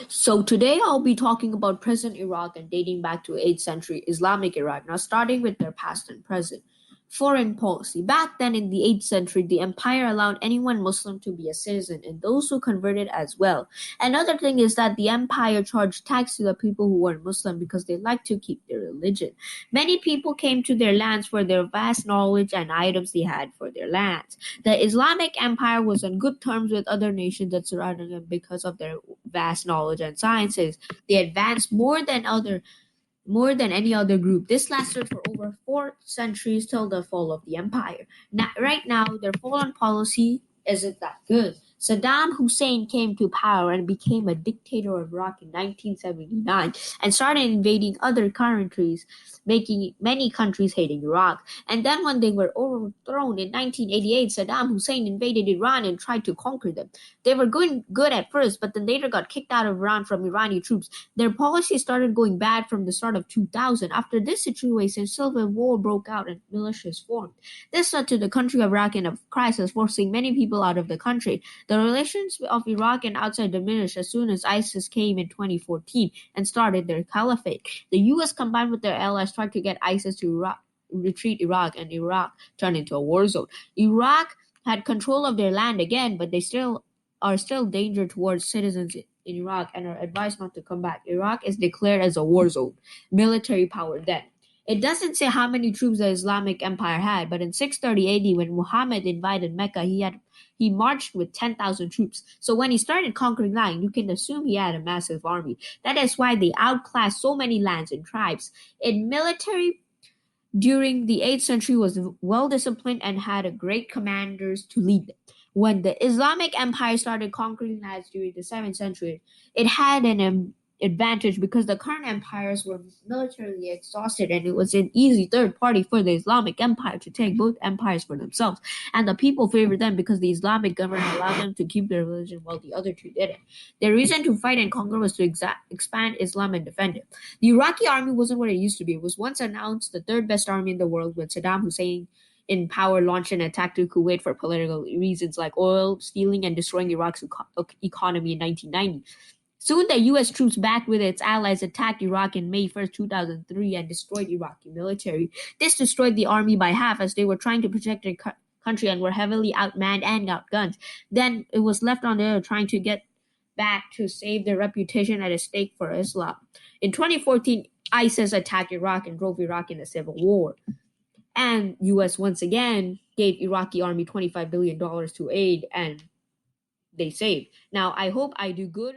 So today I'll be talking about present Iraq and dating back to 8th century Islamic Iraq. Now starting with their past and present. Foreign policy. Back then in the 8th century, the empire allowed anyone Muslim to be a citizen and those who converted as well. Another thing is that the empire charged tax to the people who weren't Muslim because they liked to keep their religion. Many people came to their lands for their vast knowledge and items they had for their lands. The Islamic Empire was on good terms with other nations that surrounded them because of their vast knowledge and sciences. They advanced more than any other group. This lasted for over 4 centuries till the fall of the empire. Right now, their foreign policy isn't that good. Saddam Hussein came to power and became a dictator of Iraq in 1979 and started invading other countries, making many countries hating Iraq. And then when they were overthrown in 1988, Saddam Hussein invaded Iran and tried to conquer them. They were going good at first, but then later got kicked out of Iran from Iranian troops. Their policy started going bad from the start of 2000. After this situation, civil war broke out and militias formed. This led to the country of Iraq in a crisis, forcing many people out of the country. The relations of Iraq and outside diminished as soon as ISIS came in 2014 and started their caliphate. The US combined with their allies tried to get ISIS to retreat Iraq, and Iraq turned into a war zone. Iraq had control of their land again, but they are still danger towards citizens in Iraq and are advised not to come back. Iraq is declared as a war zone. Military power then. It doesn't say how many troops the Islamic Empire had, but in 630 AD, when Muhammad invaded Mecca, he marched with 10,000 troops. So when he started conquering land, you can assume he had a massive army. That is why they outclassed so many lands and tribes. In military during the 8th century was well disciplined and had a great commanders to lead them. When the Islamic Empire started conquering lands during the 7th century, it had an advantage because the current empires were militarily exhausted and it was an easy third party for the Islamic Empire to take both empires for themselves. And the people favored them because the Islamic government allowed them to keep their religion while the other two didn't. Their reason to fight and conquer was to expand Islam and defend it. The Iraqi army wasn't what it used to be. It was once announced the third best army in the world when Saddam Hussein in power launched an attack to Kuwait for political reasons like oil stealing and destroying Iraq's economy in 1990. Soon the U.S. troops backed with its allies attacked Iraq in May 1st, 2003 and destroyed Iraqi military. This destroyed the army by half as they were trying to protect their country and were heavily outmanned and outgunned. Then it was left on there trying to get back to save their reputation at a stake for Islam. In 2014, ISIS attacked Iraq and drove Iraq in a civil war. And U.S. once again gave Iraqi army $25 billion to aid and they saved. Now, I hope I do good